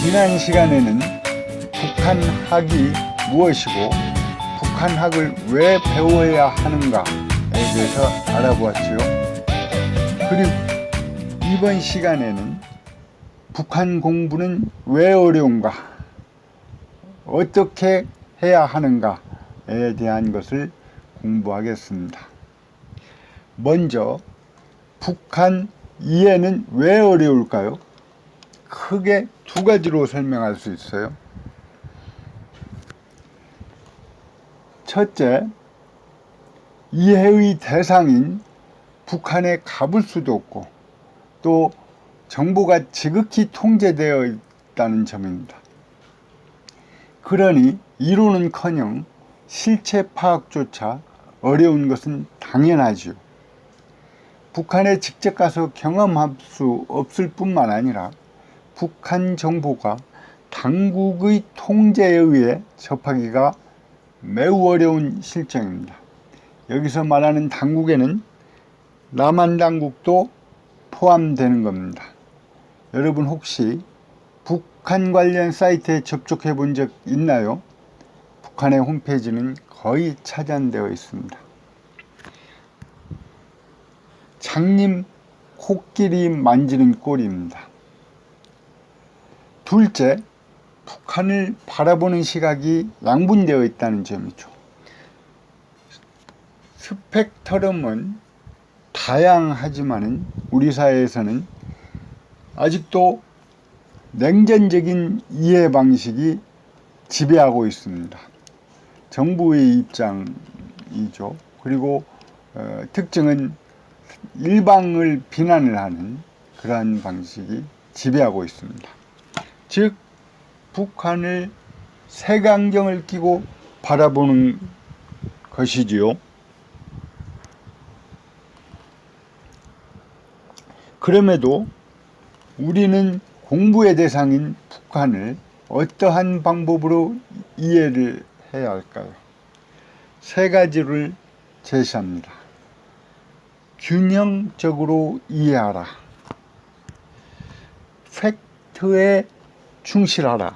지난 시간에는 북한학이 무엇이고 북한학을 왜 배워야 하는가에 대해서 알아보았지요. 그리고 이번 시간에는 북한 공부는 왜 어려운가, 어떻게 해야 하는가에 대한 것을 공부하겠습니다. 먼저 북한 이해는 왜 어려울까요? 크게 두 가지로 설명할 수 있어요. 첫째, 이해의 대상인 북한에 가볼 수도 없고 또 정보가 지극히 통제되어 있다는 점입니다. 그러니 이론은커녕 실체 파악조차 어려운 것은 당연하지요. 북한에 직접 가서 경험할 수 없을 뿐만 아니라 북한 정보가 당국의 통제에 의해 접하기가 매우 어려운 실정입니다. 여기서 말하는 당국에는 남한 당국도 포함되는 겁니다. 여러분 혹시 북한 관련 사이트에 접촉해 본 적 있나요? 북한의 홈페이지는 거의 차단되어 있습니다. 장님 코끼리 만지는 꼴입니다. 둘째, 북한을 바라보는 시각이 양분되어 있다는 점이죠. 스펙트럼은 다양하지만은 우리 사회에서는 아직도 냉전적인 이해 방식이 지배하고 있습니다. 정부의 입장이죠. 그리고 특징은 일방을 비난을 하는 그러한 방식이 지배하고 있습니다. 즉 북한을 색안경을 끼고 바라보는 것이지요. 그럼에도 우리는 공부의 대상인 북한을 어떠한 방법으로 이해를 해야 할까요? 세 가지를 제시합니다. 균형적으로 이해하라. 팩트에 충실하라.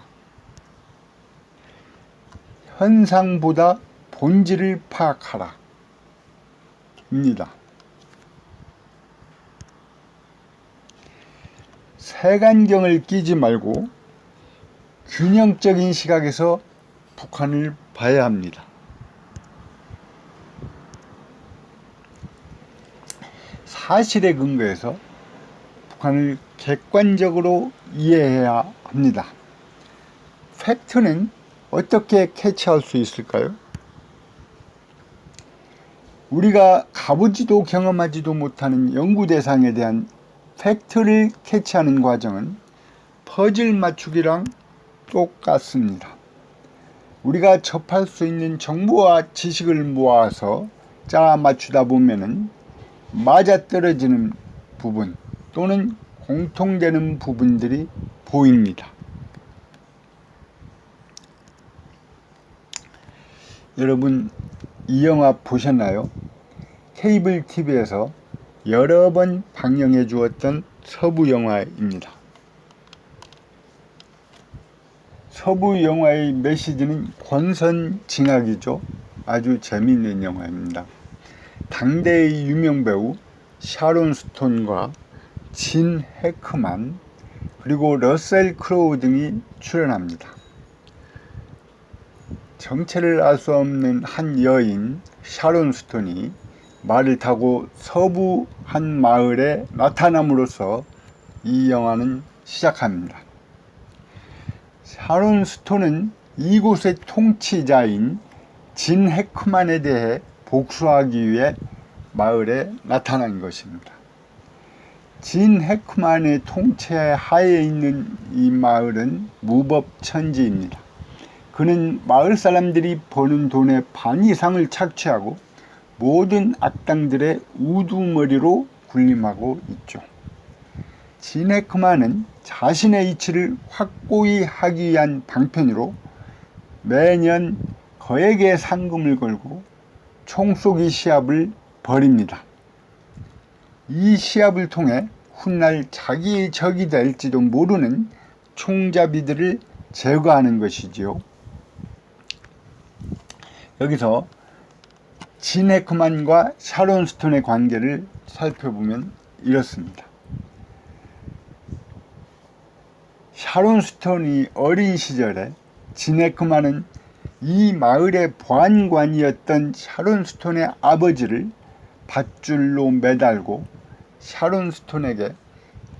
현상보다 본질을 파악하라. 입니다. 색안경을 끼지 말고 균형적인 시각에서 북한을 봐야 합니다. 사실에 근거해서 북한을 객관적으로 이해해야 합니다. 팩트는 어떻게 캐치할 수 있을까요? 우리가 가보지도 경험하지도 못하는 연구 대상에 대한 팩트를 캐치하는 과정은 퍼즐 맞추기랑 똑같습니다. 우리가 접할 수 있는 정보와 지식을 모아서 짜 맞추다 보면은 맞아떨어지는 부분 또는 공통되는 부분들이 보입니다. 여러분 이 영화 보셨나요? 케이블 TV에서 여러 번 방영해 주었던 서부 영화입니다. 서부 영화의 메시지는 권선징악이죠. 아주 재미있는 영화입니다. 당대의 유명 배우 샤론 스톤과 진 해크만 그리고 러셀 크로우 등이 출연합니다. 정체를 알 수 없는 한 여인 샤론 스톤이 말을 타고 서부 한 마을에 나타남으로써 이 영화는 시작합니다. 샤론 스톤은 이곳의 통치자인 진 해크만에 대해 복수하기 위해 마을에 나타난 것입니다. 진 해크만의 통치 하에 있는 이 마을은 무법천지입니다. 그는 마을 사람들이 버는 돈의 반 이상을 착취하고 모든 악당들의 우두머리로 군림하고 있죠. 진 해크만은 자신의 이치를 확고히 하기 위한 방편으로 매년 거액의 상금을 걸고 총쏘기 시합을 벌입니다. 이 시합을 통해 훗날 자기의 적이 될지도 모르는 총잡이들을 제거하는 것이지요. 여기서 진 해크만과 샤론 스톤의 관계를 살펴보면 이렇습니다. 샤론 스톤이 어린 시절에 진 해크만은 이 마을의 보안관이었던 샤론 스톤의 아버지를 밧줄로 매달고 샤론 스톤에게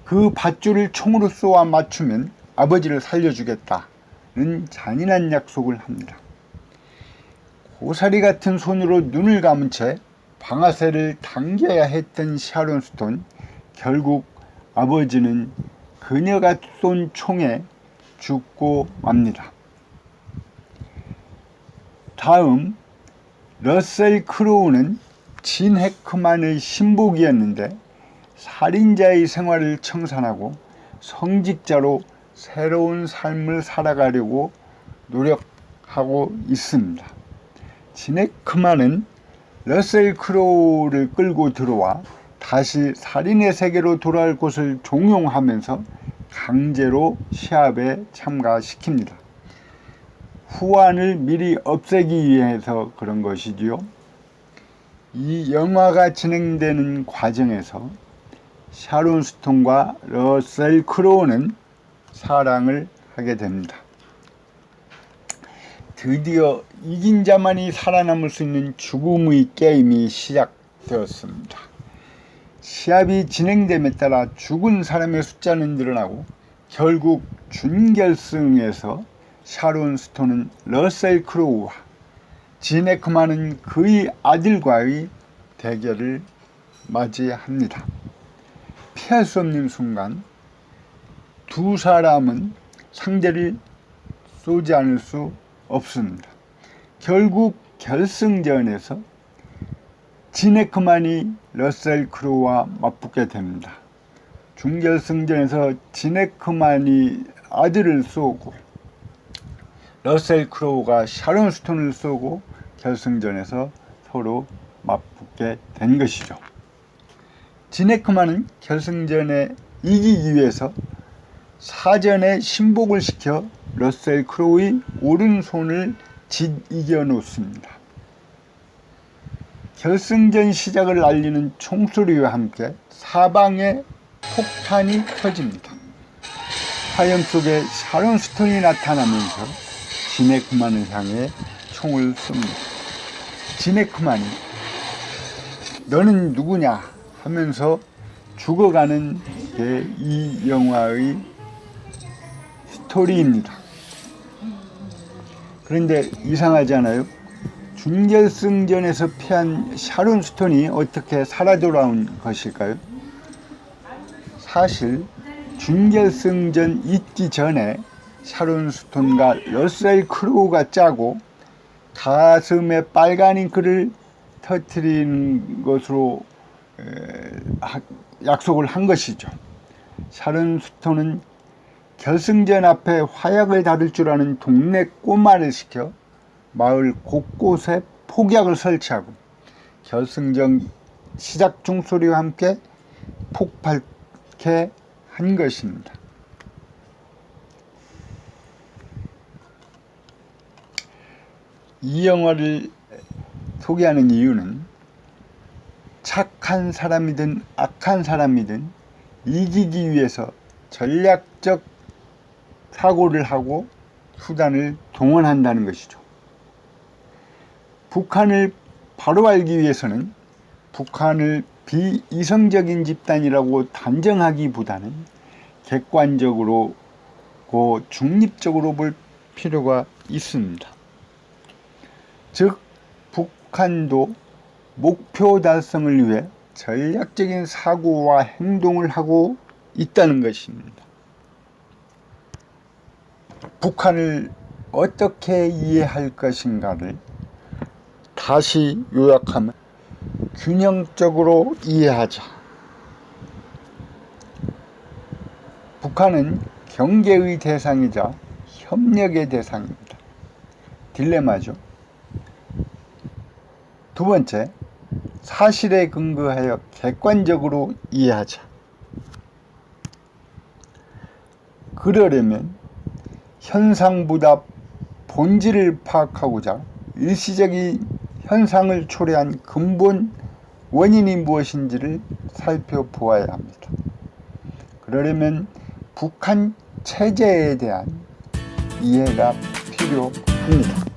그 밧줄을 총으로 쏘아 맞추면 아버지를 살려주겠다는 잔인한 약속을 합니다. 고사리 같은 손으로 눈을 감은 채 방아쇠를 당겨야 했던 샤론 스톤, 결국 아버지는 그녀가 쏜 총에 죽고 맙니다. 다음 러셀 크로우는 진 해크만의 신복이었는데 살인자의 생활을 청산하고 성직자로 새로운 삶을 살아가려고 노력하고 있습니다. 진 해크만은 러셀 크로우를 끌고 들어와 다시 살인의 세계로 돌아올 것을 종용하면서 강제로 시합에 참가시킵니다. 후환을 미리 없애기 위해서 그런 것이지요. 이 영화가 진행되는 과정에서 샤론 스톤과 러셀 크로우는 사랑을 하게 됩니다. 드디어 이긴 자만이 살아남을 수 있는 죽음의 게임이 시작되었습니다. 시합이 진행됨에 따라 죽은 사람의 숫자는 늘어나고 결국 준결승에서 샤론 스톤은 러셀 크로우와 진 해크만은 그의 아들과의 대결을 맞이합니다. 피할 수 없는 순간 두 사람은 상대를 쏘지 않을 수 없습니다. 결국 결승전에서 진 해크만이 러셀 크로우와 맞붙게 됩니다. 준결승전에서 진 해크만이 아들을 쏘고 러셀 크로우가 샤론 스톤을 쏘고 결승전에서 서로 맞붙게 된 것이죠. 진 해크만은 결승전에 이기기 위해서 사전에 신복을 시켜 러셀 크로우의 오른손을 이겨 놓습니다. 결승전 시작을 알리는 총소리와 함께 사방에 폭탄이 터집니다. 화염 속에 샤론 스톤이 나타나면서 진 해크만을 향해 총을 쏩니다. 진 해크만이 너는 누구냐 하면서 죽어가는 게 이 영화의 스토리입니다. 그런데 이상하지 않아요? 준결승전에서 패한 샤론 스톤이 어떻게 살아 돌아온 것일까요? 사실 준결승전 있기 전에 샤론 스톤과 러셀 크로우가 짜고 가슴에 빨간 잉크를 터뜨리는 것으로 약속을 한 것이죠. 샤론 스톤은 결승전 앞에 화약을 다룰 줄 아는 동네 꼬마를 시켜 마을 곳곳에 폭약을 설치하고 결승전 시작 종소리와 함께 폭발케 한 것입니다. 이 영화를 소개하는 이유는 착한 사람이든 악한 사람이든 이기기 위해서 전략적 사고를 하고 수단을 동원한다는 것이죠. 북한을 바로 알기 위해서는 북한을 비이성적인 집단이라고 단정하기보다는 객관적으로 중립적으로 볼 필요가 있습니다. 즉 북한도 목표 달성을 위해 전략적인 사고와 행동을 하고 있다는 것입니다. 북한을 어떻게 이해할 것인가를 다시 요약하면 균형적으로 이해하자. 북한은 경계의 대상이자 협력의 대상입니다. 딜레마죠. 두 번째, 사실에 근거하여 객관적으로 이해하자. 그러려면 현상보다 본질을 파악하고자 일시적인 현상을 초래한 근본 원인이 무엇인지를 살펴보아야 합니다. 그러려면 북한 체제에 대한 이해가 필요합니다.